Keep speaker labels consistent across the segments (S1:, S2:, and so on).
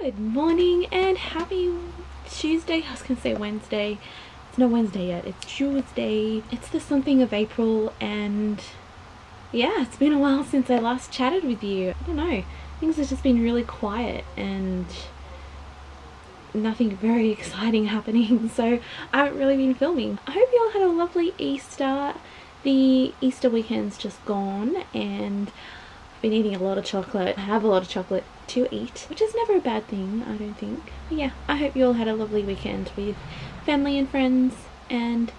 S1: Good morning and happy Tuesday. I was going to say Wednesday. It's not Wednesday yet. It's Tuesday. It's the something of April, and yeah, it's been a while since I last chatted with you. I don't know. Things have just been really quiet and nothing very exciting happening, so I haven't really been filming. I hope you all had a lovely Easter. The Easter weekend's just gone and I've been eating a lot of chocolate. I have a lot of chocolate to eat, which is never a bad thing, I don't think. But yeah, I hope you all had a lovely weekend with family and friends and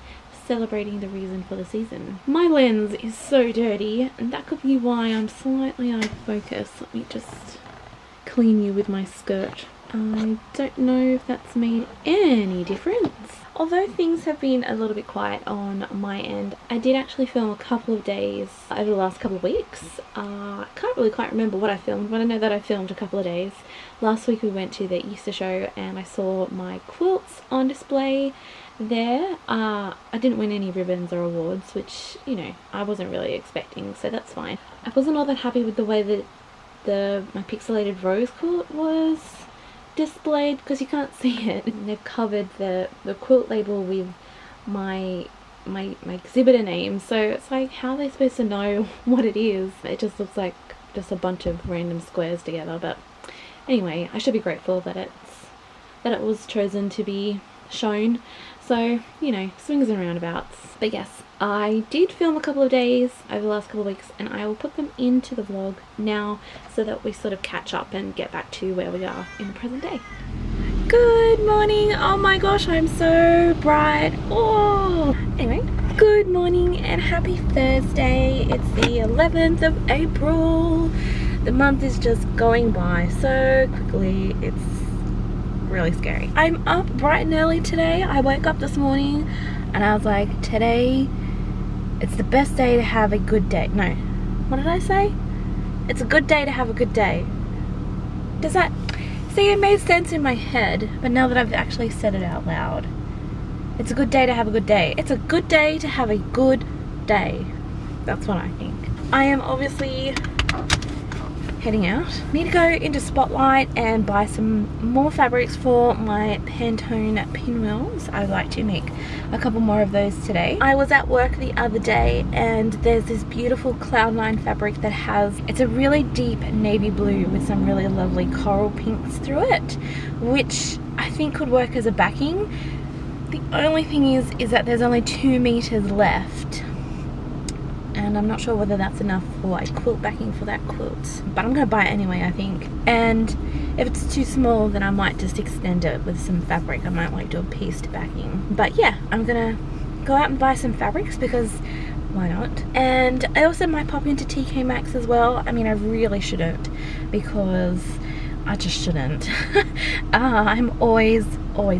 S1: celebrating the reason for the season. My lens is so dirty, and that could be why I'm slightly out of focus. Let me just clean you with my skirt. I don't know if that's made any difference. Although things have been a little bit quiet on my end, I did actually film a couple of days over the last couple of weeks. I can't really quite remember what I filmed, but I know that I filmed a couple of days. Last week we went to the Easter show and I saw my quilts on display there. I didn't win any ribbons or awards, which, you know, I wasn't really expecting, so that's fine. I wasn't all that happy with the way that my pixelated rose quilt was displayed, because you can't see it. They've covered the quilt label with my exhibitor name, so it's like, how are they supposed to know what it is? It just looks like just a bunch of random squares together. But anyway, I should be grateful that it was chosen to be shown. So, you know, swings and roundabouts. But yes, I did film a couple of days over the last couple of weeks, and I will put them into the vlog now so that we sort of catch up and get back to where we are in the present day. Good morning. Oh my gosh, I'm so bright. Oh, anyway, good morning and happy Thursday. It's the 11th of April. The month is just going by so quickly. It's really scary. I'm up bright and early today. I woke up this morning and I was like, today it's the best day to have a good day. No, what did I say? It's a good day to have a good day. Does that, see, it made sense in my head, but now that I've actually said it out loud, it's a good day to have a good day. It's a good day to have a good day. That's what I think. I am obviously heading out. Need to go into Spotlight and buy some more fabrics for my Pantone pinwheels. I would like to make a couple more of those today. I was at work the other day and there's this beautiful Cloud9 fabric that has, it's a really deep navy blue with some really lovely coral pinks through it, which I think could work as a backing. The only thing is that there's only 2 meters left, and I'm not sure whether that's enough for a quilt backing for that quilt, but I'm gonna buy it anyway, I think. And if it's too small, then I might just extend it with some fabric. I might like do a pieced backing. But yeah, I'm gonna go out and buy some fabrics because why not? And I also might pop into TK Maxx as well. I mean, I really shouldn't, because I just shouldn't. I'm always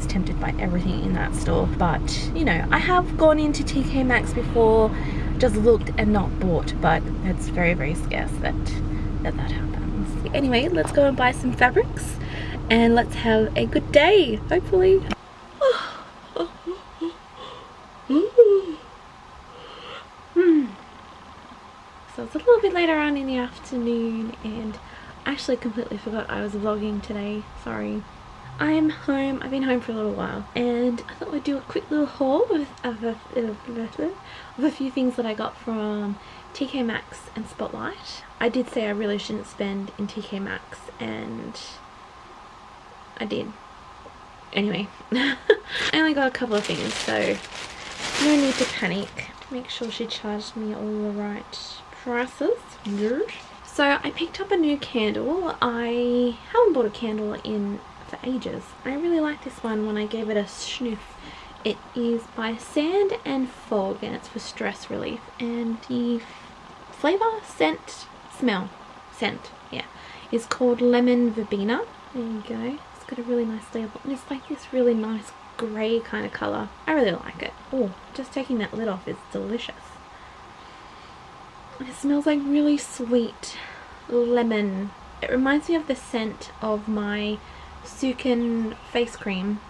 S1: tempted by everything in that store, but you know, I have gone into TK Maxx before, just looked and not bought, but it's very, very scarce that happens. Anyway, let's go and buy some fabrics and let's have a good day, hopefully. So it's a little bit later on in the afternoon and I actually completely forgot I was vlogging today, sorry. I am home. I've been home for a little while and I thought we'd do a quick little haul of a few things that I got from TK Maxx and Spotlight. I did say I really shouldn't spend in TK Maxx and I did. Anyway, I only got a couple of things, so no need to panic. Make sure she charged me all the right prices. So I picked up a new candle. I haven't bought a candle in for ages. I really like this one when I gave it a sniff. It is by Sand and Fog and it's for stress relief, and the flavour, smell, yeah, is called Lemon Verbena. There you go. It's got a really nice label and it's like this really nice grey kind of colour. I really like it. Oh, just taking that lid off is delicious. It smells like really sweet lemon. It reminds me of the scent of my Sukin face cream.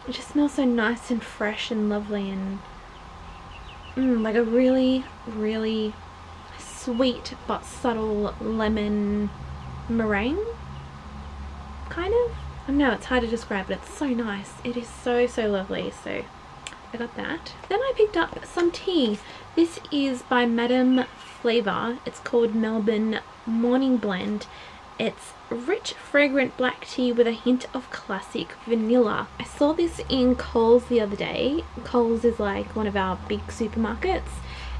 S1: It just smells so nice and fresh and lovely and like a really, really sweet but subtle lemon meringue. kind of, I don't know, it's hard to describe, but it's so nice. It is so, so lovely. So I got that. Then I picked up some tea. This is by Madame Flavor. It's called Melbourne Morning Blend. It's rich, fragrant black tea with a hint of classic vanilla. I saw this in Coles the other day. Coles is like one of our big supermarkets,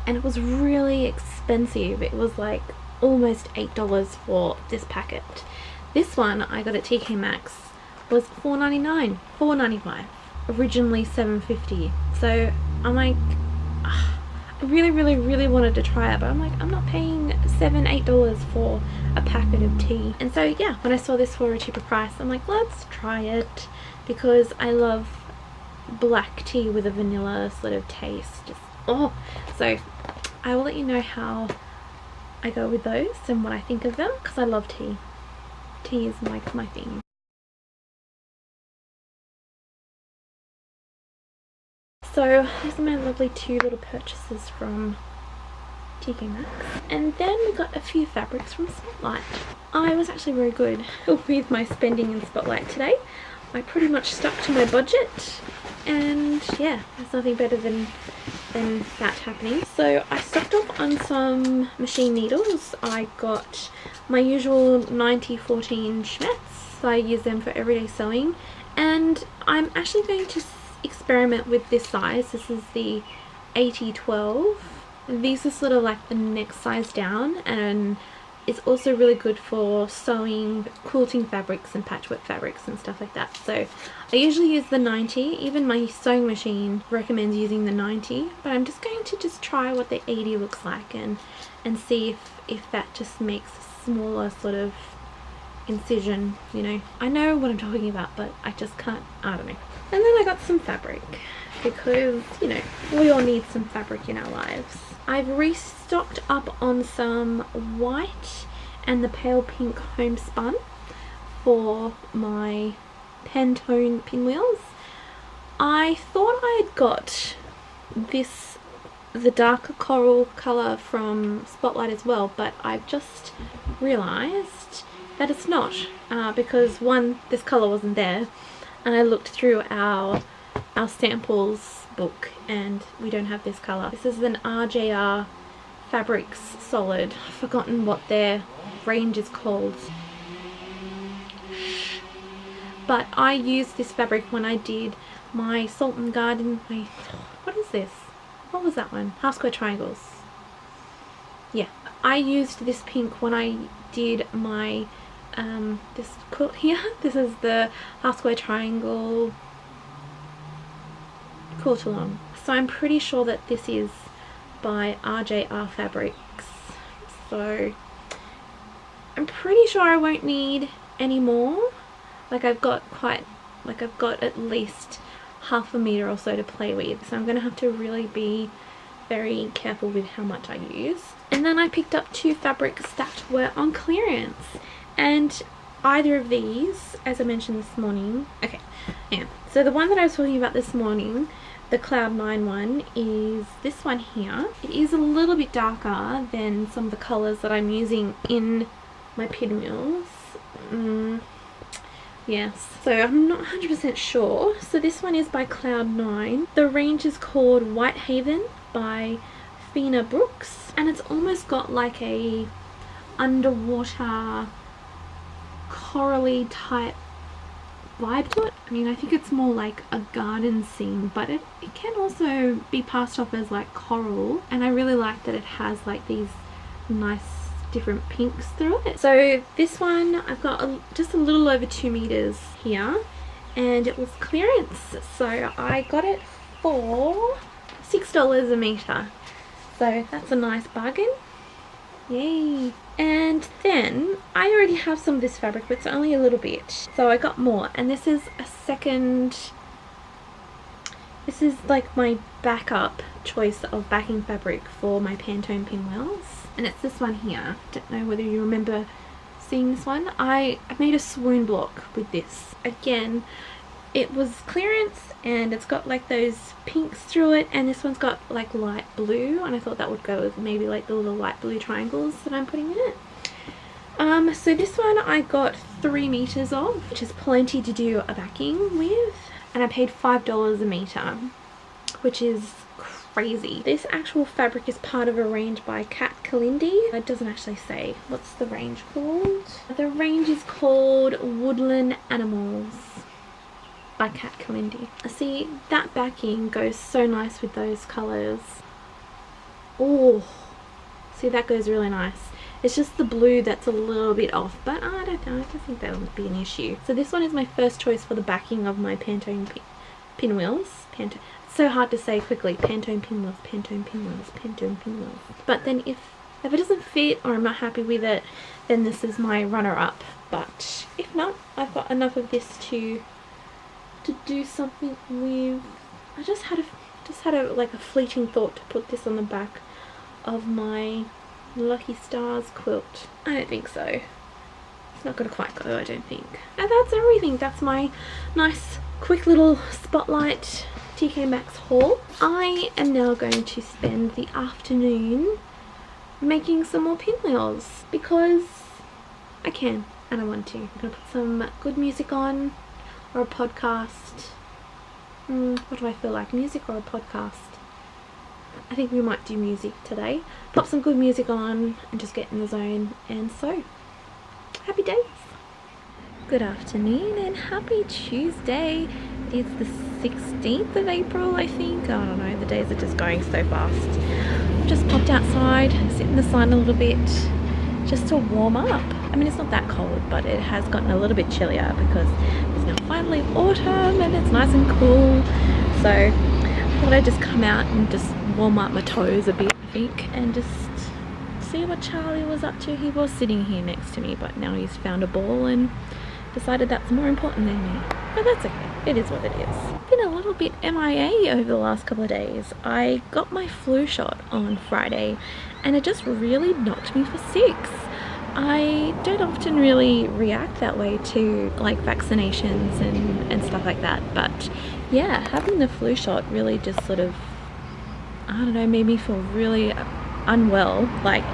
S1: and it was really expensive. It was like almost $8 for this packet. This one I got at TK Maxx was $4.99, $4.95. Originally $7.50. So I'm like, I really wanted to try it, but I'm like, I'm not paying $7-8 for a packet of tea. And so yeah, when I saw this for a cheaper price, I'm like, let's try it, because I love black tea with a vanilla sort of taste. Just so I will let you know how I go with those and what I think of them, because I love tea. Tea is like my thing. So these are my lovely 2 little purchases from TK Maxx. And then we got a few fabrics from Spotlight. I was actually very good with my spending in Spotlight today. I pretty much stuck to my budget, and yeah, there's nothing better than that happening. So I stocked up on some machine needles. I got my usual 90-14 Schmetz. So I use them for everyday sewing, and I'm actually going to experiment with this size. This is the 80-12. These are sort of like the next size down, and it's also really good for sewing quilting fabrics and patchwork fabrics and stuff like that. So I usually use the 90. Even my sewing machine recommends using the 90, but I'm just going to try what the 80 looks like and see if that just makes a smaller sort of incision, you know. I know what I'm talking about, but I just can't, I don't know. And then I got some fabric, because, you know, we all need some fabric in our lives. I've restocked up on some white and the pale pink homespun for my Pantone pinwheels. I thought I had got the darker coral colour from Spotlight as well, but I've just realised that it's not, because one, this colour wasn't there, and I looked through our samples book and we don't have this colour. This is an RJR Fabrics Solid. I've forgotten what their range is called, but I used this fabric when I did my Salt and Garden, what is this? What was that one? Half square triangles. Yeah, I used this pink when I did my this quilt here. This is the half square triangle quilt along. So I'm pretty sure that this is by RJR Fabrics. So I'm pretty sure I won't need any more. Like I've got at least half a meter or so to play with. So I'm going to have to really be very careful with how much I use. And then I picked up 2 fabrics that were on clearance. And either of these, as I mentioned this morning, okay, yeah. So the one that I was talking about this morning, the Cloud 9 one, is this one here. It is a little bit darker than some of the colours that I'm using in my pinwheels. Yes, so I'm not 100% sure. So this one is by Cloud 9. The range is called Whitehaven by Fina Brooks, and it's almost got like a underwater corally type vibe to it. I mean, I think it's more like a garden scene, but it can also be passed off as like coral, and I really like that it has like these nice different pinks through it. So this one I've got just a little over 2 meters here, and it was clearance, so I got it for $6 a meter, so that's a nice bargain. Yay. And then I already have some of this fabric, but it's only a little bit, so I got more, and this is a second, this is like my backup choice of backing fabric for my Pantone pinwheels, and it's this one here. Don't know whether you remember seeing this one. I made a swoon block with this. Again, it was clearance, and it's got like those pinks through it, and this one's got like light blue, and I thought that would go with maybe like the little light blue triangles that I'm putting in it. So this one I got 3 meters of, which is plenty to do a backing with, and I paid $5 a meter, which is crazy. This actual fabric is part of a range by Kat Kalindi. It doesn't actually say what's the range called. The range is called Woodland Animals by Kat Kalindi. See, that backing goes so nice with those colors. Oh, see, that goes really nice. It's just the blue that's a little bit off, but I don't know, I don't think that would be an issue. So this one is my first choice for the backing of my Pantone pinwheels. It's so hard to say quickly. Pantone pinwheels, Pantone pinwheels, Pantone pinwheels. But then if it doesn't fit or I'm not happy with it, then this is my runner-up. But if not, I've got enough of this to do something with. I just had a like a fleeting thought to put this on the back of my Lucky Stars quilt. I don't think so. It's not gonna quite go, I don't think. And that's everything. That's my nice quick little spotlight TK Maxx haul. I am now going to spend the afternoon making some more pinwheels because I can and I want to. I'm gonna put some good music on, or a podcast. What do I feel like, music or a podcast? I think we might do music today. Pop some good music on and just get in the zone. And so, happy days. Good afternoon and happy Tuesday. It's the 16th of April, I think. I don't know, the days are just going so fast. Just popped outside, sit in the sun a little bit, just to warm up. I mean, it's not that cold, but it has gotten a little bit chillier because it's now finally autumn and it's nice and cool. So I thought I'd just come out and just warm up my toes a bit, I think, and just see what Charlie was up to. He was sitting here next to me, but now he's found a ball and decided that's more important than me. But that's okay, it is what it is. Been a little bit MIA over the last couple of days. I got my flu shot on Friday and it just really knocked me for 6. I don't often really react that way to like vaccinations and stuff like that, but yeah, having the flu shot really just sort of, I don't know, made me feel really unwell. Like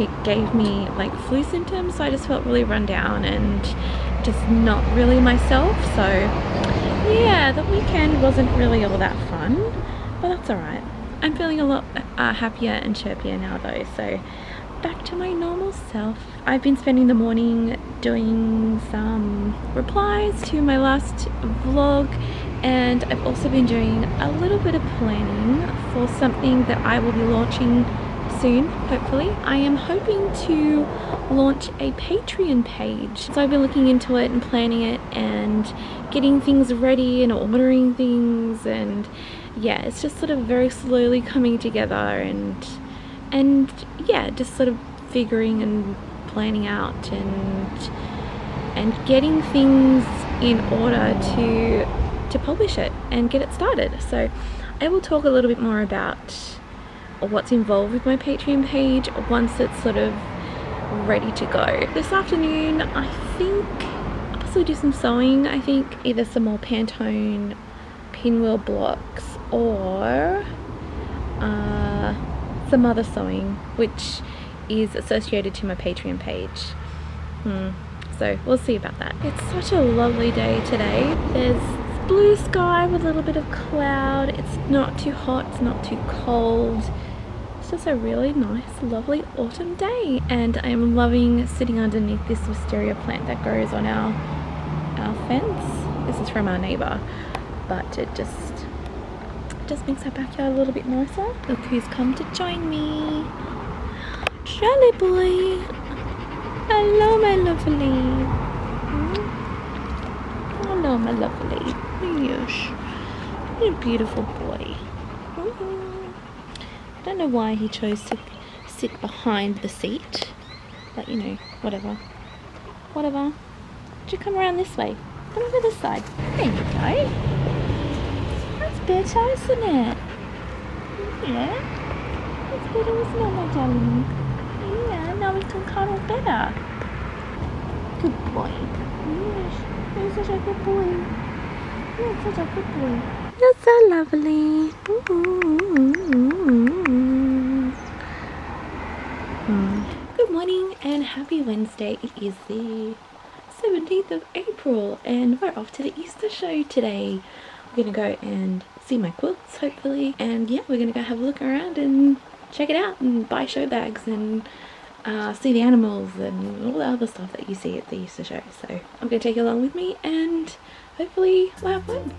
S1: it gave me like flu symptoms, so I just felt really run down and just not really myself. So yeah, the weekend wasn't really all that fun, but that's alright. I'm feeling a lot happier and chirpier now though, so back to my normal self. I've been spending the morning doing some replies to my last vlog, and I've also been doing a little bit of planning for something that I will be launching soon, hopefully. I am hoping to launch a Patreon page. So I've been looking into it and planning it and getting things ready and ordering things, and yeah, it's just sort of very slowly coming together and yeah, just sort of figuring and planning out and getting things in order to publish it and get it started. So I will talk a little bit more about what's involved with my Patreon page once it's sort of ready to go. This afternoon I think I'll possibly do some sewing. I think either some more Pantone pinwheel blocks or some other sewing which is associated to my Patreon page. So we'll see about that. It's such a lovely day today. There's blue sky with a little bit of cloud. It's not too hot, it's not too cold. It's just a really nice, lovely autumn day, and I am loving sitting underneath this wisteria plant that grows on our fence. This is from our neighbour, but it just makes our backyard a little bit nicer. Look who's come to join me. Charlie boy. Hello, my lovely. Hello, my lovely. Yes. You're a beautiful boy. I don't know why he chose to sit behind the seat, but you know, whatever. Whatever. Would you come around this way? Come over this side. There you go. That's better, isn't it? Yeah. That's better, isn't it, my darling? Yeah, now we can cuddle better. Good boy. Yes, you're such a good boy. You're such a good boy. You're so lovely. Good morning and happy Wednesday. It is the 17th of April and we're off to the Easter show today. We're gonna go and see my quilts hopefully, and yeah, we're gonna go have a look around and check it out and buy show bags and see the animals and all the other stuff that you see at the Easter show. So I'm gonna take you along with me and hopefully we'll have fun.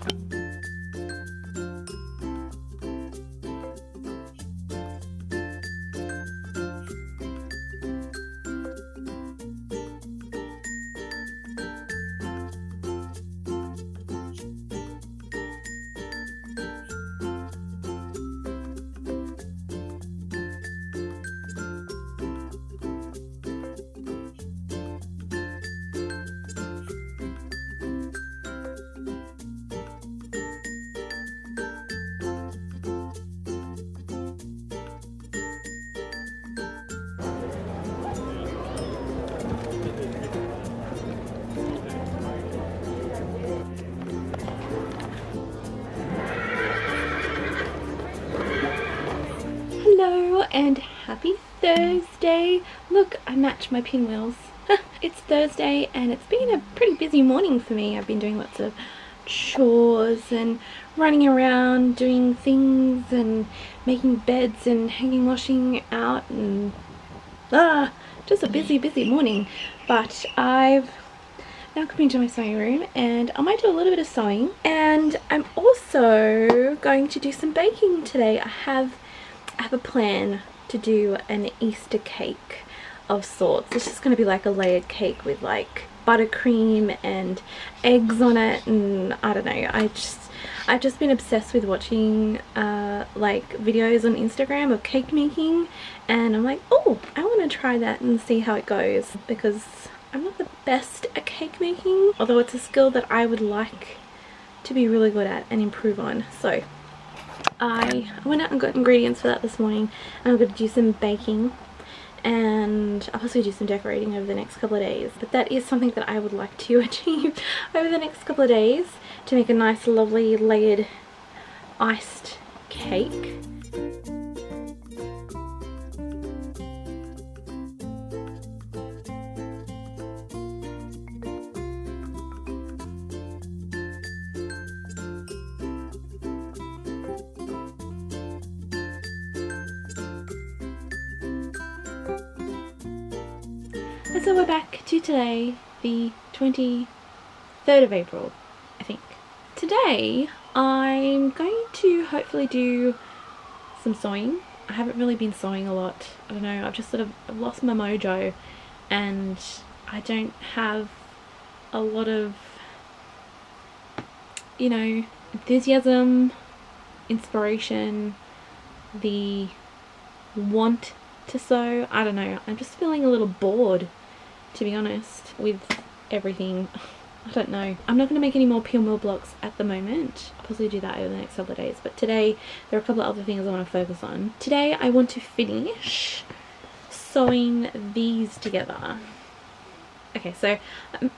S1: Hello and happy Thursday. Look, I matched my pinwheels. It's Thursday and it's been a pretty busy morning for me. I've been doing lots of chores and running around doing things and making beds and hanging washing out and just a busy morning. But I've now come into my sewing room and I might do a little bit of sewing, and I'm also going to do some baking today. I have a plan to do an Easter cake of sorts. It's just going to be like a layered cake with like buttercream and eggs on it, and I don't know, I've just been obsessed with watching like videos on Instagram of cake making, and I'm like, oh, I want to try that and see how it goes, because I'm not the best at cake making, although it's a skill that I would like to be really good at and improve on. So I went out and got ingredients for that this morning, and I'm going to do some baking and I'll also do some decorating over the next couple of days. But that is something that I would like to achieve over the next couple of days, to make a nice lovely layered iced cake. And so we're back to today, the 23rd of April, I think. Today I'm going to hopefully do some sewing. I haven't really been sewing a lot. I don't know, I've just sort of lost my mojo and I don't have a lot of, you know, enthusiasm, inspiration, the want to sew. I don't know, I'm just feeling a little bored, to be honest, with everything. I don't know. I'm not going to make any more pinwheel blocks at the moment. I'll possibly do that over the next couple of days, but today there are a couple of other things I want to focus on. Today I want to finish sewing these together. Okay, so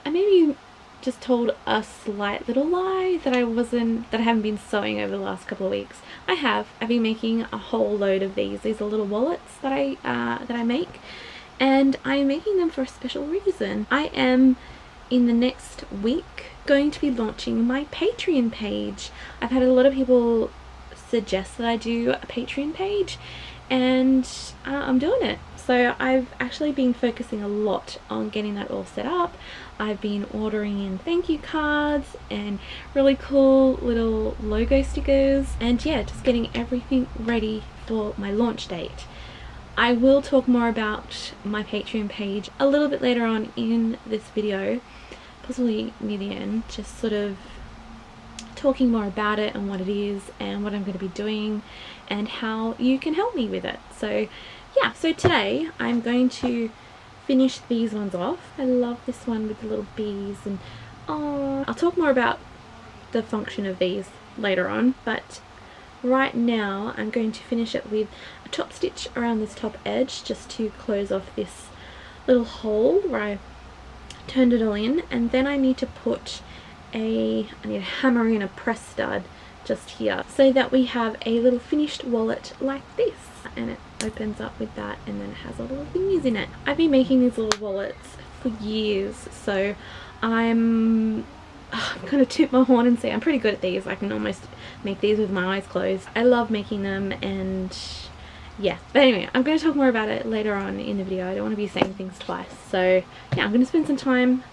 S1: I maybe just told a slight little lie that I haven't been sewing over the last couple of weeks. I've been making a whole load of these. These are little wallets that I make, and I'm making them for a special reason. I am in the next week going to be launching my Patreon page. I've had a lot of people suggest that I do a Patreon page, and I'm doing it. So I've actually been focusing a lot on getting that all set up. I've been ordering in thank you cards and really cool little logo stickers, and yeah, just getting everything ready for my launch date. I will talk more about my Patreon page a little bit later on in this video, possibly near the end, just sort of talking more about it and what it is and what I'm going to be doing and how you can help me with it. So yeah, so today I'm going to finish these ones off. I love this one with the little bees, and I'll talk more about the function of these later on, but right now I'm going to finish it with a top stitch around this top edge just to close off this little hole where I turned it all in, and then I need to put I need to hammer in a press stud just here so that we have a little finished wallet like this, and it opens up with that, and then it has all the little thingies in it. I've been making these little wallets for years, so I'm gonna toot my horn and say I'm pretty good at these. I can almost make these with my eyes closed. I love making them, and yeah. But anyway, I'm going to talk more about it later on in the video. I don't want to be saying things twice. So yeah, I'm going to spend some time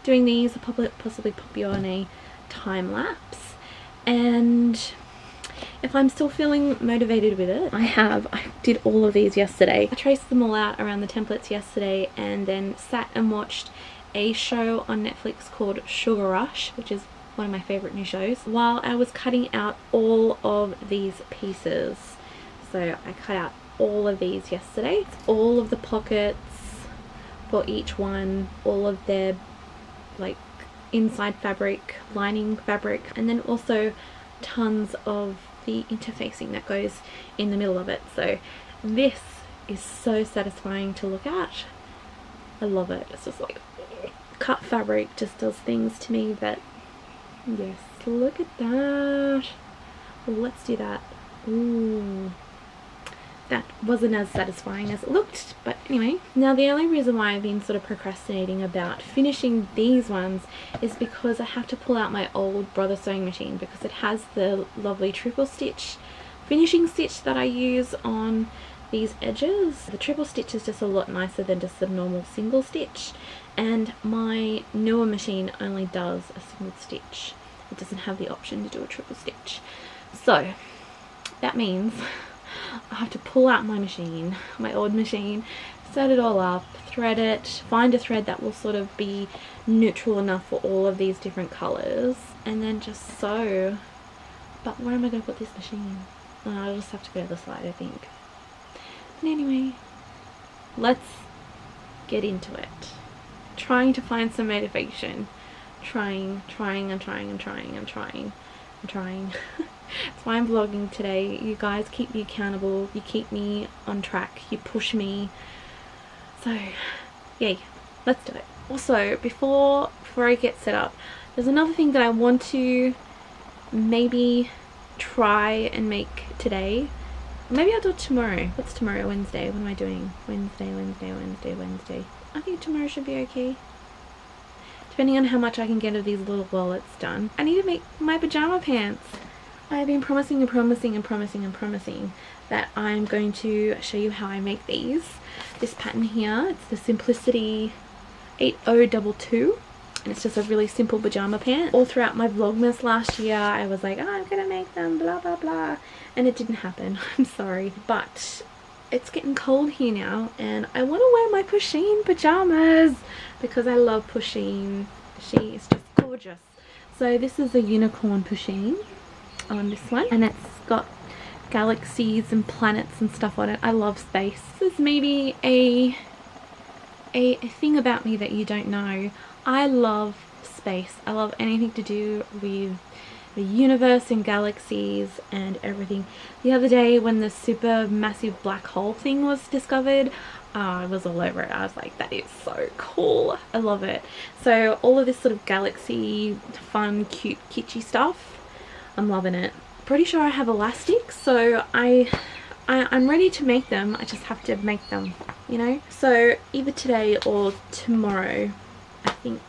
S1: doing these. I'll possibly pop you on a time lapse, and if I'm still feeling motivated with it, I did all of these yesterday. I traced them all out around the templates yesterday, and then sat and watched a show on Netflix called Sugar Rush, which is one of my favorite new shows, while I was cutting out all of these pieces. So I cut out all of these yesterday, all of the pockets for each one, all of their like inside fabric, lining fabric, and then also tons of the interfacing that goes in the middle of it. So this is so satisfying to look at. I love it. It's just like cut fabric just does things to me that, yes, look at that. Let's do that. Ooh, that wasn't as satisfying as it looked, but anyway. Now the only reason why I've been sort of procrastinating about finishing these ones is because I have to pull out my old Brother sewing machine, because it has the lovely triple stitch finishing stitch that I use on these edges. The triple stitch is just a lot nicer than just the normal single stitch, and my newer machine only does a single stitch. It doesn't have the option to do a triple stitch. So that means I have to pull out my machine, my old machine, set it all up, thread it, find a thread that will sort of be neutral enough for all of these different colours, and then just sew. But where am I going to put this machine? Oh, I'll just have to go to the side, I think. But anyway, let's get into it. Trying to find some motivation. Trying. That's why I'm vlogging today. You guys keep me accountable, you keep me on track, you push me. So yay, let's do it. Also, before I get set up, there's another thing that I want to maybe try and make today. Maybe I'll do it tomorrow. What's tomorrow? Wednesday. What am I doing? Wednesday. I think tomorrow should be okay, depending on how much I can get of these little wallets done. I need to make my pajama pants. I've been promising that I'm going to show you how I make these. This pattern here, it's the Simplicity 8022, and it's just a really simple pajama pant. All throughout my Vlogmas last year, I was like, oh, I'm gonna make them, blah blah blah, and it didn't happen. I'm sorry, but it's getting cold here now, and I want to wear my Pusheen pajamas because I love Pusheen. She is just gorgeous. So this is a unicorn Pusheen on this one, and it's got galaxies and planets and stuff on it. I love space. This is maybe a thing about me that you don't know. I love space. I love anything to do with the universe and galaxies and everything. The other day when the super massive black hole thing was discovered, I was all over it. I was like, that is so cool. I love it. So all of this sort of galaxy fun, cute, kitschy stuff, I'm loving it. Pretty sure I have elastic, so I'm ready to make them. I just have to make them, you know. So either today or tomorrow, I think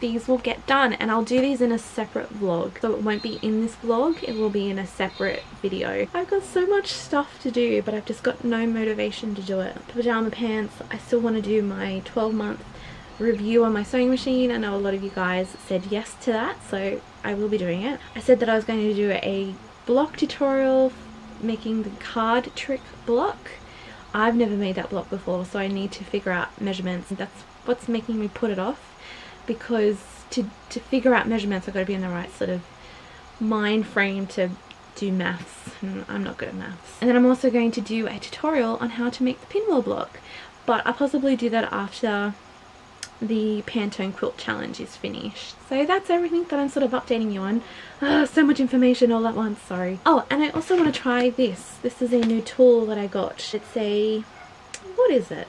S1: these will get done, and I'll do these in a separate vlog. So it won't be in this vlog, it will be in a separate video. I've got so much stuff to do, but I've just got no motivation to do it. Pajama pants, I still want to do my 12-month review on my sewing machine. I know a lot of you guys said yes to that, so I will be doing it. I said that I was going to do a block tutorial making the card trick block. I've never made that block before, so I need to figure out measurements, and that's what's making me put it off, because to figure out measurements I've got to be in the right sort of mind frame to do maths, and I'm not good at maths. And then I'm also going to do a tutorial on how to make the pinwheel block, but I'll possibly do that after the Pantone quilt challenge is finished. So that's everything that I'm sort of updating you on. So much information all at once, sorry. Oh, and I also want to try this. This is a new tool that I got. It's a, what is it?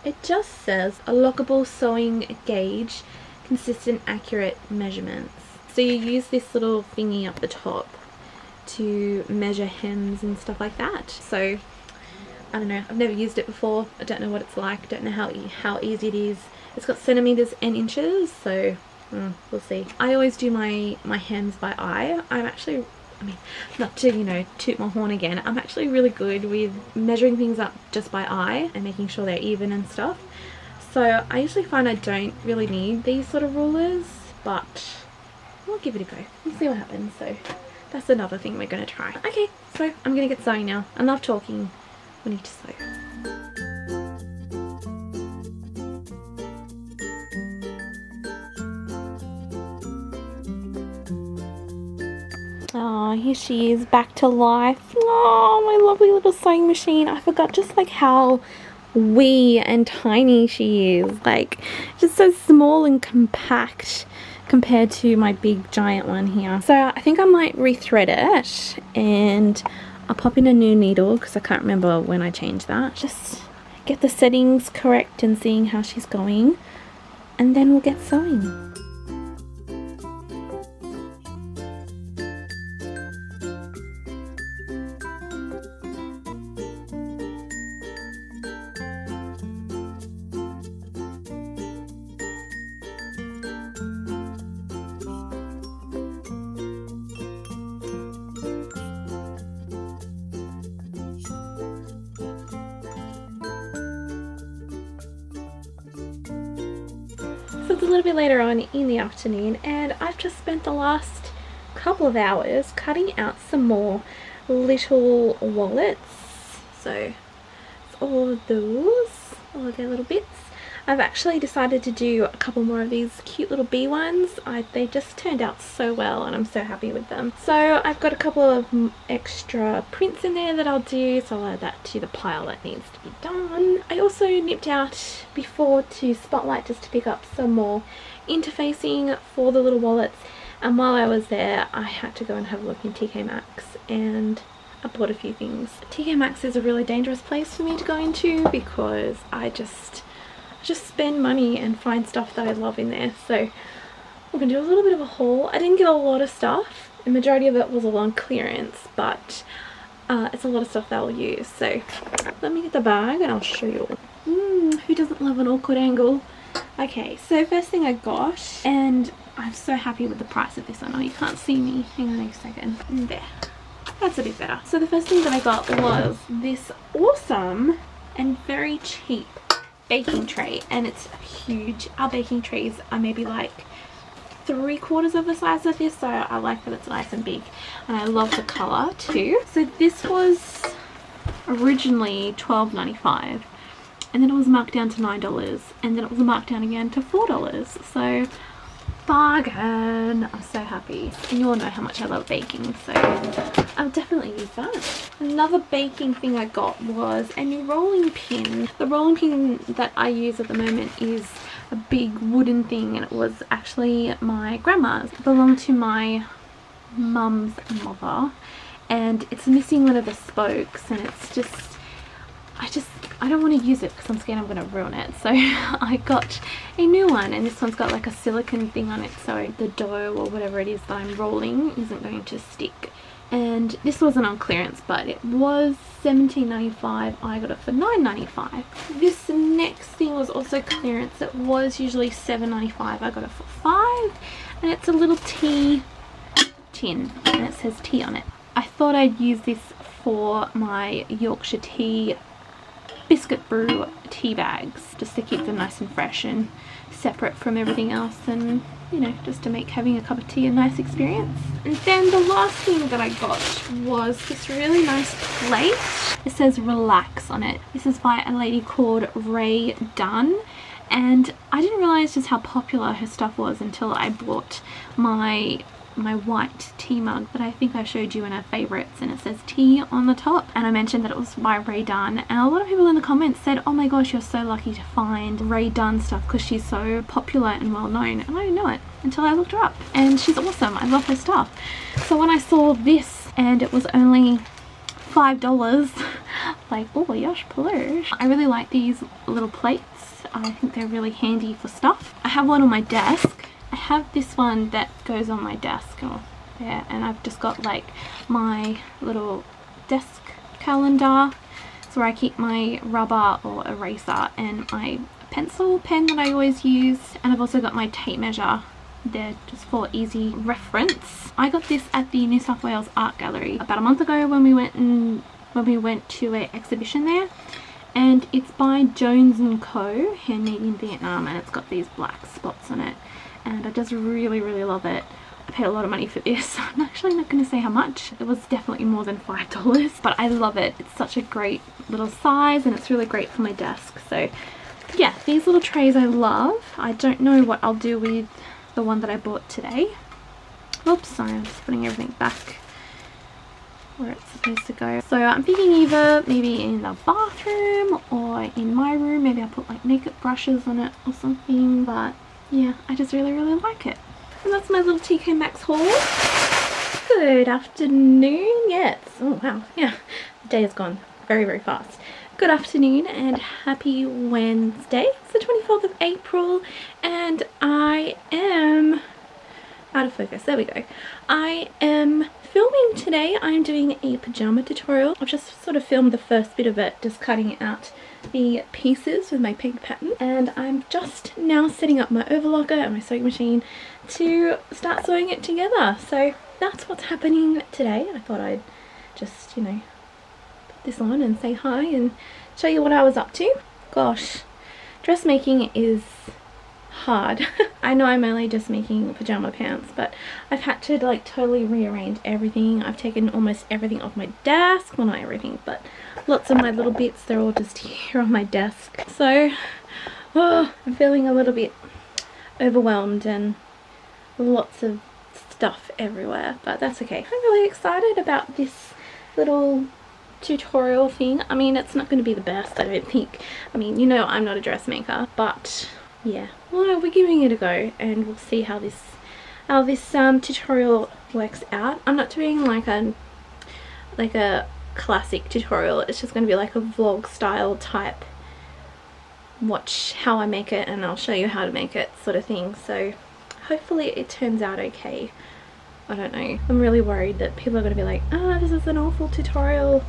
S1: It just says a lockable sewing gauge, consistent accurate measurements. So you use this little thingy up the top to measure hems and stuff like that. So I don't know, I've never used it before. I don't know what it's like, don't know how easy it is. It's got centimeters and inches, so we'll see. I always do my hems by eye. I'm actually, I mean, not to, you know, toot my horn again, I'm actually really good with measuring things up just by eye and making sure they're even and stuff. So I usually find I don't really need these sort of rulers, but I'll give it a go. We'll see what happens. So that's another thing we're going to try. Okay, so I'm going to get sewing now. I love talking. We need to sew. Oh, here she is, back to life. Oh, my lovely little sewing machine. I forgot just like how wee and tiny she is. Like, just so small and compact compared to my big giant one here. So I think I might rethread it, and I'll pop in a new needle because I can't remember when I changed that. Just get the settings correct and seeing how she's going, and then we'll get sewing. So it's a little bit later on in the afternoon, and I've just spent the last couple of hours cutting out some more little wallets. So it's all of those, all of their little bits. I've actually decided to do a couple more of these cute little bee ones. They just turned out so well, and I'm so happy with them. So I've got a couple of extra prints in there that I'll do, so I'll add that to the pile that needs to be done. I also nipped out before to Spotlight just to pick up some more interfacing for the little wallets, and while I was there I had to go and have a look in TK Maxx, and I bought a few things. TK Maxx is a really dangerous place for me to go into because I just spend money and find stuff that I love in there. So we're gonna do a little bit of a haul. I didn't get a lot of stuff. The majority of it was all on clearance, but it's a lot of stuff that I'll use. So let me get the bag and I'll show you. Who doesn't love an awkward angle? Okay, so first thing I got, and I'm so happy with the price of this. I know you can't see me. Hang on a second. There. That's a bit better. So the first thing that I got was this awesome and very cheap baking tray, and it's huge. Our baking trays are maybe like 3/4 of the size of this, so I like that it's nice and big, and I love the color too. So this was originally $12.95, and then it was marked down to $9, and then it was marked down again to $4. So bargain. I'm so happy, and you all know how much I love baking, so I'll definitely use that. Another baking thing I got was a new rolling pin. The rolling pin that I use at the moment is a big wooden thing, and it was actually my grandma's. It belonged to my mum's mother, and it's missing one of the spokes, and it's just, I don't want to use it because I'm scared I'm going to ruin it. So I got a new one, and this one's got like a silicone thing on it, so the dough or whatever it is that I'm rolling isn't going to stick. And this wasn't on clearance, but it was $17.95. I got it for $9.95. This next thing was also clearance. It was usually $7.95. I got it for $5, and it's a little tea tin, and it says tea on it. I thought I'd use this for my Yorkshire tea biscuit brew tea bags, just to keep them nice and fresh and separate from everything else, and you know, just to make having a cup of tea a nice experience. And then the last thing that I got was this really nice plate. It says relax on it. This is by a lady called Ray Dunn, and I didn't realize just how popular her stuff was until I bought my white tea mug that I think I showed you in our favorites, and it says tea on the top, and I mentioned that it was by Ray Dunn, and a lot of people in the comments said, oh my gosh, you're so lucky to find Ray Dunn stuff because she's so popular and well known, and I didn't know it until I looked her up, and she's awesome. I love her stuff. So when I saw this and it was only $5, like, oh yosh plush. I really like these little plates. I think they're really handy for stuff. I have one on my desk. I have this one that goes on my desk there, and I've just got like my little desk calendar. It's where I keep my rubber or eraser and my pencil pen that I always use, and I've also got my tape measure there just for easy reference. I got this at the New South Wales Art Gallery about a month ago when we went to an exhibition there, and it's by Jones & Co, handmade in Vietnam, and it's got these black spots on it, and I just really love it. I paid a lot of money for this. I'm actually not going to say how much. It was definitely more than $5, but I love it. It's such a great little size, and it's really great for my desk. So yeah, these little trays I love. I don't know what I'll do with the one that I bought today. Oops, sorry, I'm just putting everything back where it's supposed to go. So I'm thinking either maybe in the bathroom or in my room. Maybe I'll put like makeup brushes on it or something, but yeah, I just really like it. And that's my little TK Maxx haul. Good afternoon. Yes. Oh wow. Yeah. The day has gone very fast. Good afternoon and happy Wednesday. It's the 24th of April and I am out of focus. There we go. I am filming today. I'm doing a pajama tutorial. I've just sort of filmed the first bit of it, just cutting out the pieces with my pig pattern, and I'm just now setting up my overlocker and my sewing machine to start sewing it together. So that's what's happening today. I thought I'd just, you know, put this on and say hi and show you what I was up to. Gosh, dressmaking is hard. I know I'm only just making pajama pants, but I've had to like totally rearrange everything. I've taken almost everything off my desk. Well, not everything, but lots of my little bits, they're all just here on my desk. So I'm feeling a little bit overwhelmed and lots of stuff everywhere, but that's okay. I'm really excited about this little tutorial thing. I mean, it's not going to be the best, I don't think. I mean, you know, I'm not a dressmaker, but yeah, well, we're giving it a go and we'll see how this tutorial works out. I'm not doing like a classic tutorial. It's just going to be like a vlog style type, watch how I make it and I'll show you how to make it sort of thing. So hopefully it turns out okay. I don't know. I'm really worried that people are going to be like, oh, this is an awful tutorial,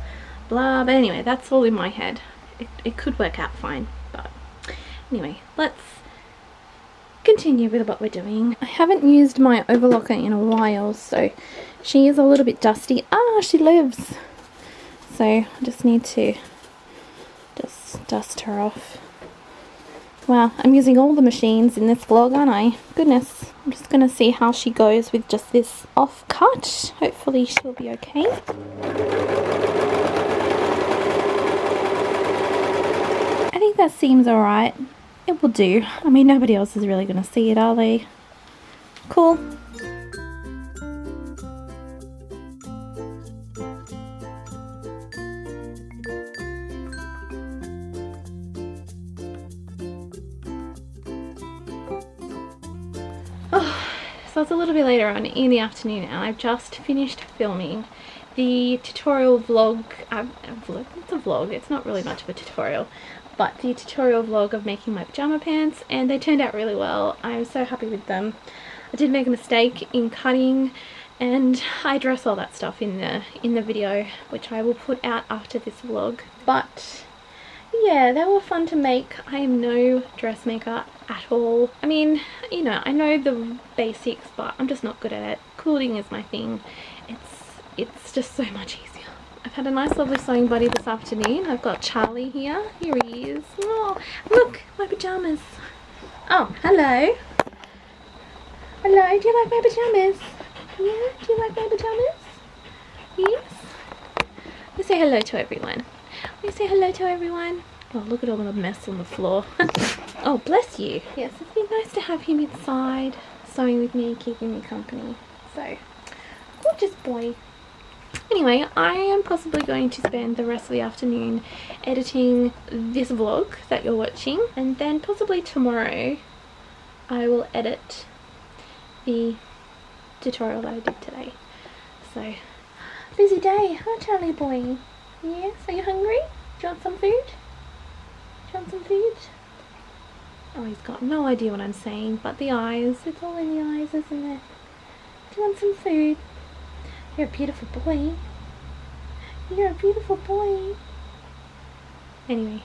S1: blah. But anyway, that's all in my head. It could work out fine. But anyway, let's continue with what we're doing. I haven't used my overlocker in a while, so she is a little bit dusty. Ah, she lives. So I just need to just dust her off. Wow, I'm using all the machines in this vlog, aren't I? Goodness. I'm just going to see how she goes with just this off cut. Hopefully she'll be okay. I think that seems alright. It will do. I mean, nobody else is really going to see it, are they? Cool. So it's a little bit later on in the afternoon and I've just finished filming the tutorial vlog. It's a vlog, it's not really much of a tutorial, but the tutorial vlog of making my pajama pants, and they turned out really well. I'm so happy with them. I did make a mistake in cutting and I address all that stuff in the video, which I will put out after this vlog. But yeah, they were fun to make. I am no dressmaker at all. I mean, you know, I know the basics, but I'm just not good at it. Quilting is my thing. It's just so much easier. I've had a nice lovely sewing buddy this afternoon. I've got Charlie here. Here he is. Oh, look, my pajamas. Oh, hello. Hello, do you like my pajamas? Yeah, do you like my pajamas? Yes? Let me say hello to everyone. Let me say hello to everyone. Oh, look at all the mess on the floor. Oh, bless you. Yes, it's been nice to have him inside, sewing with me, keeping me company. So, gorgeous boy. Anyway, I am possibly going to spend the rest of the afternoon editing this vlog that you're watching, and then possibly tomorrow I will edit the tutorial that I did today. So, busy day, huh, Charlie boy? Yes, are you hungry? Do you want some food? Do you want some food? Oh, he's got no idea what I'm saying, but the eyes, it's all in the eyes, isn't it? Do you want some food? You're a beautiful boy. You're a beautiful boy. Anyway.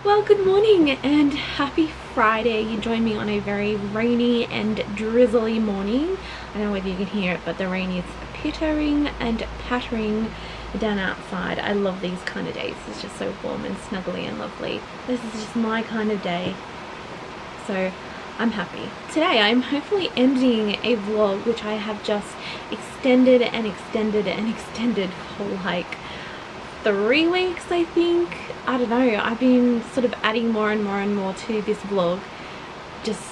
S1: Well, good morning and happy Friday. You joined me on a very rainy and drizzly morning. I don't know whether you can hear it, but the rain is pittering and pattering down outside. I love these kind of days. It's just so warm and snuggly and lovely. This is just my kind of day. So I'm happy. Today I'm hopefully ending a vlog which I have just extended and extended and extended for like 3 weeks, I think. I don't know, I've been sort of adding more and more and more to this vlog. Just,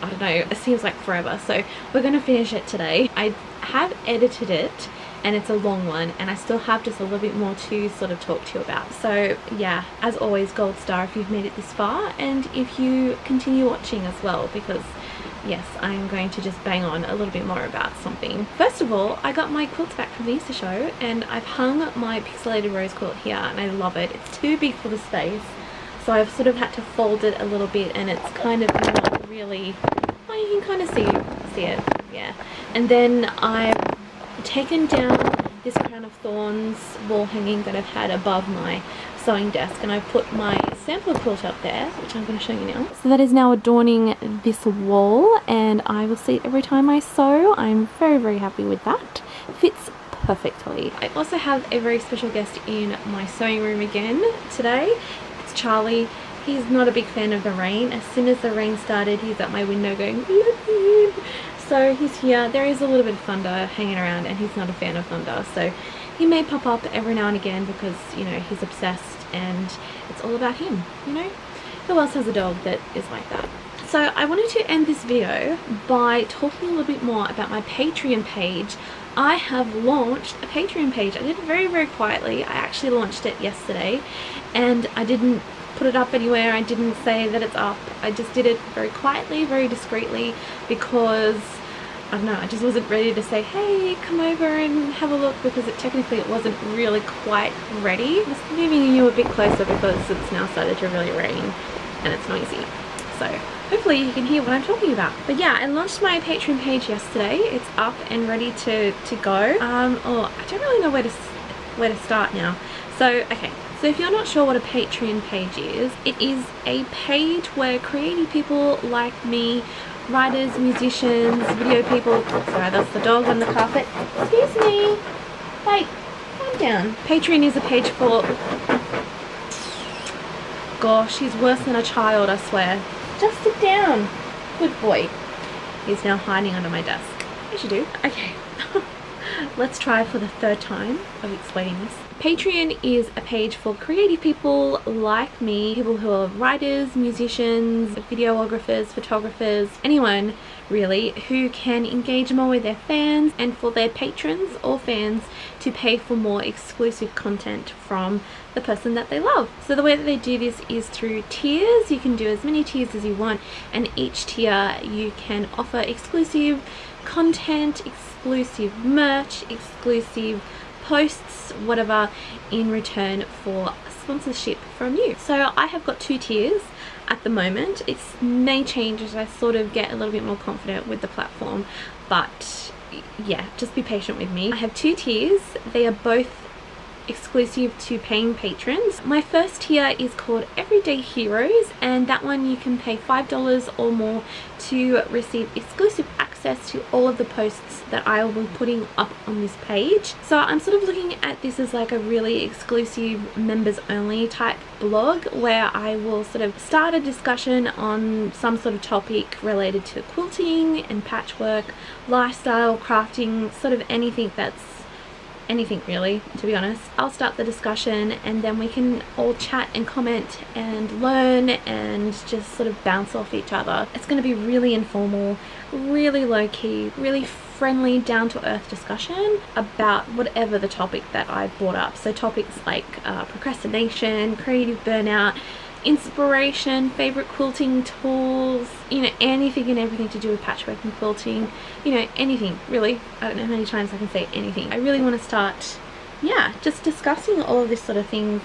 S1: I don't know, it seems like forever. So we're gonna finish it today. I have edited it and it's a long one, and I still have just a little bit more to sort of talk to you about. So yeah, as always, gold star if you've made it this far, and if you continue watching as well, because yes, I'm going to just bang on a little bit more about something. First of all, I got my quilts back from the Easter show, and I've hung my pixelated rose quilt here, and I love it. It's too big for the space, so I've sort of had to fold it a little bit, and it's kind of not really, well, you can kind of see it, yeah. And then I've taken down this crown of thorns wall hanging that I've had above my sewing desk, and I put my sampler quilt up there, which I'm going to show you now. So that is now adorning this wall, and I will see it every time I sew. I'm very, very happy with that. Fits perfectly. I also have a very special guest in my sewing room again today. It's Charlie. He's not a big fan of the rain. As soon as the rain started, he's at my window going, "Let me in." So he's here. There is a little bit of thunder hanging around, and he's not a fan of thunder, so he may pop up every now and again because, you know, he's obsessed and it's all about him, you know? Who else has a dog that is like that? So I wanted to end this video by talking a little bit more about my Patreon page. I have launched a Patreon page. I did it very, very quietly. I actually launched it yesterday, and I didn't put it up anywhere. I didn't say that it's up. I just did it very quietly, very discreetly, because I don't know, I just wasn't ready to say, hey, come over and have a look, because technically it wasn't really quite ready. I'm just moving you a bit closer because it's now started to really rain and it's noisy. So hopefully you can hear what I'm talking about. But yeah, I launched my Patreon page yesterday. It's up and ready to go. Oh, I don't really know where to start now. So, okay. So if you're not sure what a Patreon page is, it is a page where creative people like me, writers, musicians, video people, sorry, that's the dog on the carpet, excuse me, like, calm down. Patreon is a page for, gosh, he's worse than a child, I swear. Just sit down. Good boy. He's now hiding under my desk. As you do. Okay. Let's try for the third time of explaining this. Patreon is a page for creative people like me, people who are writers, musicians, videographers, photographers, anyone really who can engage more with their fans, and for their patrons or fans to pay for more exclusive content from the person that they love. So the way that they do this is through tiers. You can do as many tiers as you want, and each tier you can offer exclusive content, exclusive merch, exclusive posts, whatever, in return for sponsorship from you. So I have got 2 tiers at the moment. It may change as I sort of get a little bit more confident with the platform, but yeah, just be patient with me. I have 2 tiers. They are both exclusive to paying patrons. My first tier is called Everyday Heroes, and that one you can pay $5 or more to receive exclusive access to all of the posts that I will be putting up on this page. So I'm sort of looking at this as like a really exclusive members only type blog, where I will sort of start a discussion on some sort of topic related to quilting and patchwork, lifestyle, crafting, sort of anything really, to be honest. I'll start the discussion, and then we can all chat and comment and learn and just sort of bounce off each other. It's going to be really informal, really low-key, really friendly, down-to-earth discussion about whatever the topic that I brought up. So topics like procrastination, creative burnout, inspiration, favorite quilting tools, you know, anything and everything to do with patchwork and quilting, you know, anything really. I don't know how many times I can say anything. I really want to start, yeah, just discussing all of this sort of things,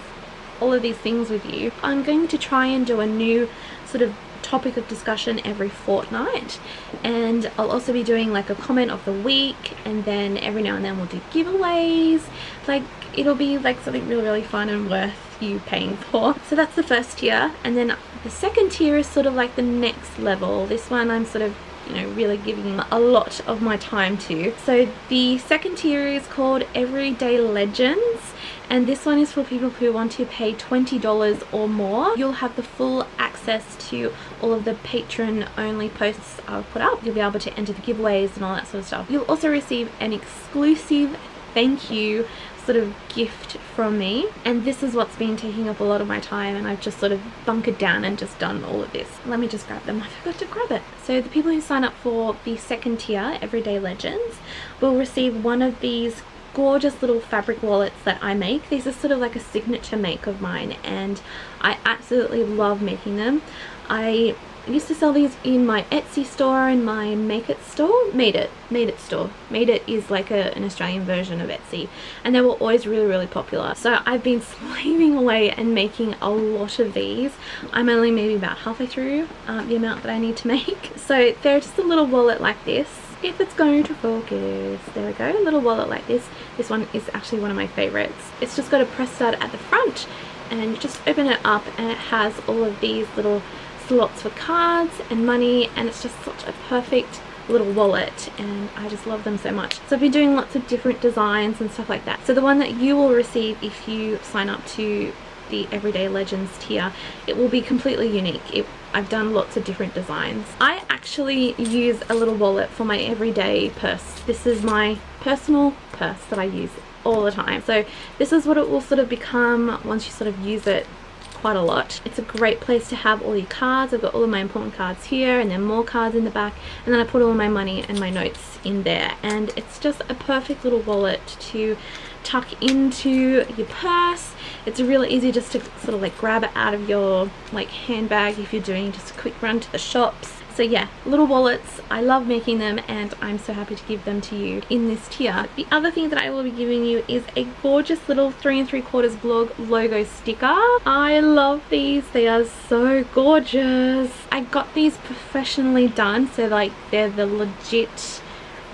S1: all of these things with you. I'm going to try and do a new sort of topic of discussion every fortnight, and I'll also be doing like a comment of the week, and then every now and then we'll do giveaways. Like, it'll be like something really fun and worth you paying for. So that's the first tier, and then the second tier is sort of like the next level. This one I'm sort of, you know, really giving a lot of my time to. So the second tier is called Everyday Legends, and this one is for people who want to pay $20 or more. You'll have the full access to all of the patron only posts I'll put up. You'll be able to enter the giveaways and all that sort of stuff. You'll also receive an exclusive thank you sort of gift from me, and this is what's been taking up a lot of my time, and I've just sort of bunkered down and just done all of this. Let me just grab them. I forgot to grab it. So the people who sign up for the second tier, Everyday Legends, will receive one of these gorgeous little fabric wallets that I make. These are sort of like a signature make of mine, and I absolutely love making them. I used to sell these in my Etsy store and my Made It store. Made It is like an Australian version of Etsy, and they were always really popular. So I've been slaving away and making a lot of these. I'm only maybe about halfway through the amount that I need to make. So they're just a little wallet like this. If it's going to focus, there we go, a little wallet like this. This one is actually one of my favorites. It's just got a press stud at the front, and you just open it up and it has all of these little slots for cards and money, and it's just such a perfect little wallet, and I just love them so much. So I've been doing lots of different designs and stuff like that. So the one that you will receive if you sign up to the Everyday Legends tier, it will be completely unique. I've done lots of different designs. I actually use a little wallet for my everyday purse. This is my personal purse that I use all the time. So this is what it will sort of become once you sort of use it quite a lot. It's a great place to have all your cards. I've got all of my important cards here, and then more cards in the back, and then I put all of my money and my notes in there, and it's just a perfect little wallet to tuck into your purse. It's really easy just to sort of like grab it out of your like handbag if you're doing just a quick run to the shops. So yeah, little wallets, I love making them, and I'm so happy to give them to you in this tier. The other thing that I will be giving you is a gorgeous little 3 3/4 blog logo sticker. I love these, they are so gorgeous. I got these professionally done, so like they're the legit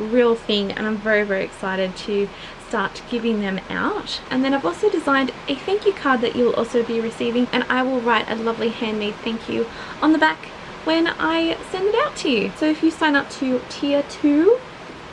S1: real thing, and I'm very excited to start giving them out. And then I've also designed a thank you card that you'll also be receiving, and I will write a lovely handmade thank you on the back when I send it out to you. So if you sign up to tier 2,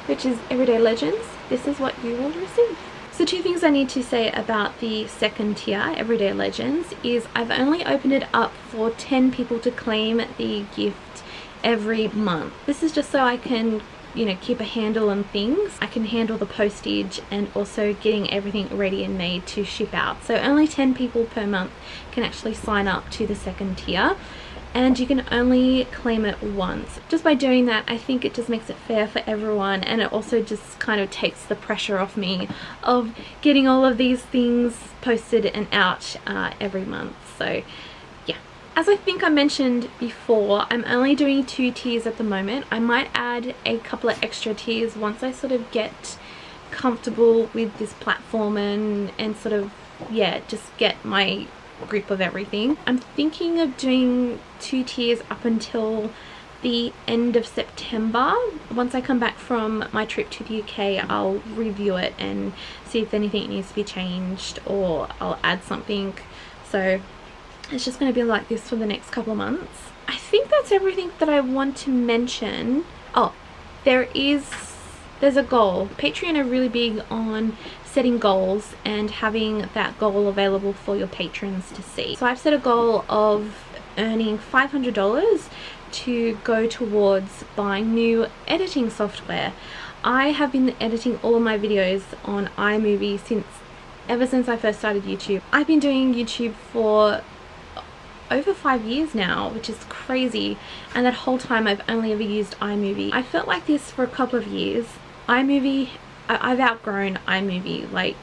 S1: which is Everyday Legends, this is what you will receive. So 2 things I need to say about the second tier, Everyday Legends, is I've only opened it up for 10 people to claim the gift every month. This is just so I can, you know, keep a handle on things. I can handle the postage and also getting everything ready and made to ship out. So only 10 people per month can actually sign up to the second tier, and you can only claim it once. Just by doing that, I think it just makes it fair for everyone, and it also just kind of takes the pressure off me of getting all of these things posted and out every month. So yeah, as I think I mentioned before, I'm only doing 2 tiers at the moment. I might add a couple of extra tiers once I sort of get comfortable with this platform and sort of, yeah, just get my grip of everything. I'm thinking of doing 2 tiers up until the end of September. Once I come back from my trip to the UK, I'll review it and see if anything needs to be changed, or I'll add something. So it's just going to be like this for the next couple of months. I think that's everything that I want to mention. Oh, there's a goal. Patreon are really big on setting goals and having that goal available for your patrons to see. So I've set a goal of earning $500 to go towards buying new editing software. I have been editing all of my videos on iMovie ever since I first started YouTube. I've been doing YouTube for over 5 years now, which is crazy, and that whole time I've only ever used iMovie. I felt like this for a couple of years. I've outgrown iMovie. Like,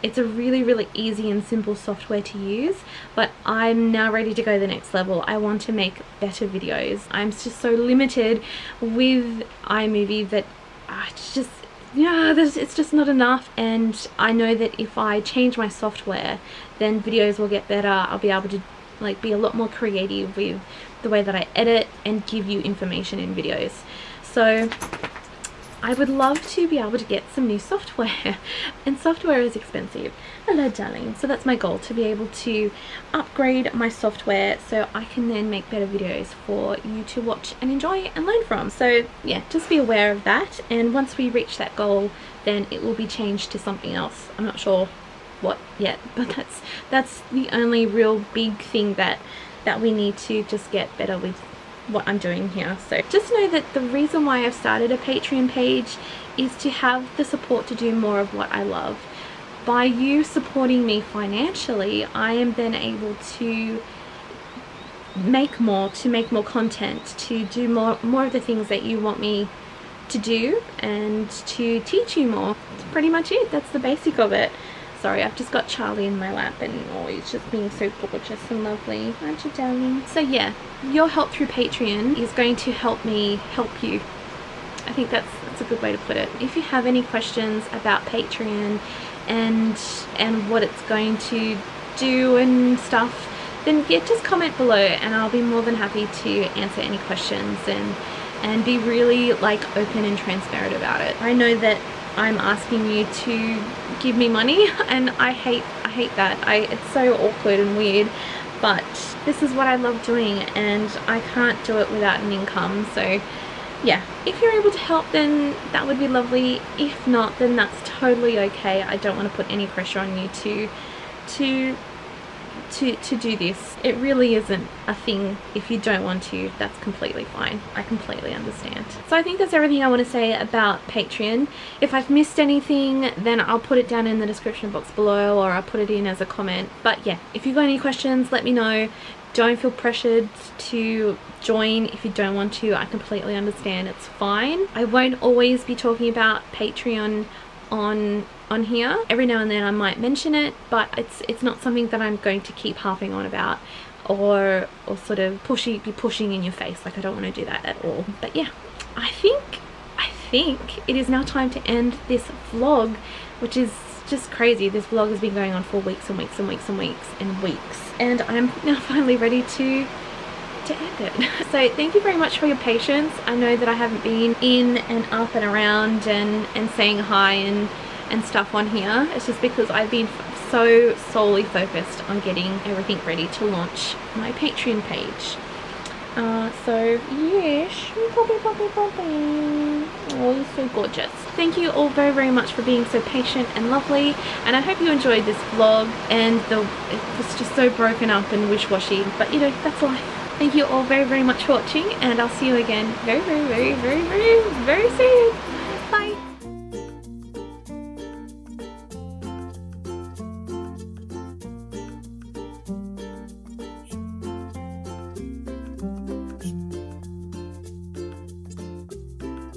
S1: it's a really easy and simple software to use, but I'm now ready to go to the next level. I want to make better videos. I'm just so limited with iMovie that it's just not enough, and I know that if I change my software, then videos will get better. I'll be able to like be a lot more creative with the way that I edit and give you information in videos. So I would love to be able to get some new software, and software is expensive. Hello darling. So that's my goal, to be able to upgrade my software so I can then make better videos for you to watch and enjoy and learn from. So yeah, just be aware of that, and once we reach that goal then it will be changed to something else. I'm not sure what yet, but that's the only real big thing that we need to just get better with what I'm doing here. So just know that the reason why I've started a Patreon page is to have the support to do more of what I love. By you supporting me financially, I am then able to make more content, to do more of the things that you want me to do, and to teach you more. That's pretty much it. That's the basic of it. Sorry, I've just got Charlie in my lap and oh, he's just being so gorgeous and lovely. Aren't you, darling? So yeah, your help through Patreon is going to help me help you. I think that's a good way to put it. If you have any questions about Patreon and what it's going to do and stuff, then yeah, just comment below and I'll be more than happy to answer any questions and be really like open and transparent about it. I know that I'm asking you to give me money, and I hate that. It's so awkward and weird, but this is what I love doing and I can't do it without an income. So yeah, if you're able to help then that would be lovely. If not, then that's totally okay. I don't want to put any pressure on you to do this. It really isn't a thing. If you don't want to, that's completely fine. I completely understand. So I think that's everything I want to say about Patreon. If I've missed anything, then I'll put it down in the description box below, or I'll put it in as a comment. But yeah, if you've got any questions, let me know. Don't feel pressured to join if you don't want to. I completely understand. It's fine. I won't always be talking about Patreon on here. Every now and then I might mention it, but it's not something that I'm going to keep harping on about or sort of be pushing in your face. Like, I don't want to do that at all. But yeah, I think it is now time to end this vlog, which is just crazy. This vlog has been going on for weeks and weeks and weeks and weeks and weeks, and I'm now finally ready to end it. So thank you very much for your patience. I know that I haven't been in and up and around and saying hi and stuff on here. It's just because I've been so solely focused on getting everything ready to launch my Patreon page. So yes, Poppy. Oh, you're so gorgeous. Thank you all very, very much for being so patient and lovely, and I hope you enjoyed this vlog. And it was just so broken up and wish-washy, but you know, that's life. Thank you all very, very much for watching, and I'll see you again very, very, very, very, very, very soon.